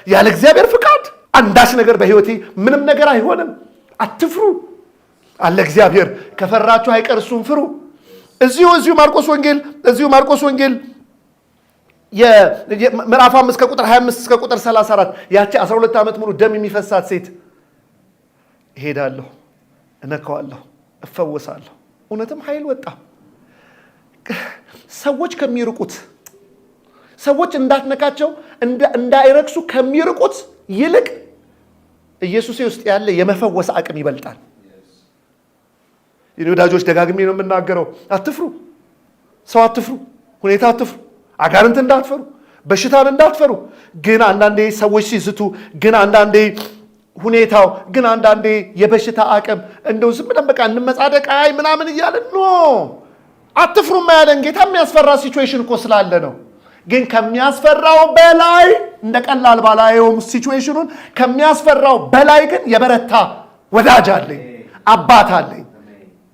ያለ እግዚአብሔር ፍቃድ አንዳች ነገር በህይወቴ ምንም ነገር አይሆንም። አትፍሩ አለ እግዚአብሔር። ከፈራችሁ አይቀር እሱን ፍሩ። እዚሁ ማርቆስ ወንጌል ምዕራፍ 5 ከቁጥር 25 እስከ ቁጥር 34 ያቺ 12 ዓመት ሙሉ ደም የሚፈሳት ሴት እሄዳለሁ፣ እነካዋለሁ፣ እፈወሳለሁ። እውነትም ኃይል ወጣ። ሰዎች ከሚርቁት ሰዎች እንዳትነካቸው እንዳይረክሱ ከሚርቁት ይልቅ ኢየሱስ ውስጥ ያለ የመፈወስ አቅም ይበልጣል። ወዳጆች ደጋግሜ ነው የምናገረው። አትፍሩ፣ ሰው አትፍሩ፣ ሁኔታ አትፍሩ፣ አጋንንት እንዳትፈሩ፣ በሽታን እንዳትፈሩ። ግን አንዳንዴ ሰዎች ሲዝቱ፣ ግን አንዳንዴ ሁኔታው፣ ግን አንዳንዴ የበሽታ አቅም እንደው ዝም ብለን በቃ እንመጻደቅ ምናምን እያለን ኖ አትፍሩ ያለን ጌታ የሚያስፈራ ሲቹዌሽን እኮ ስላለ ነው። ግን ከሚያስፈራው በላይ እንደ ቀላል ባላየውም ሲቹዌሽኑን ከሚያስፈራው በላይ ግን የበረታ ወዳጅ አለኝ፣ አባት አለኝ፣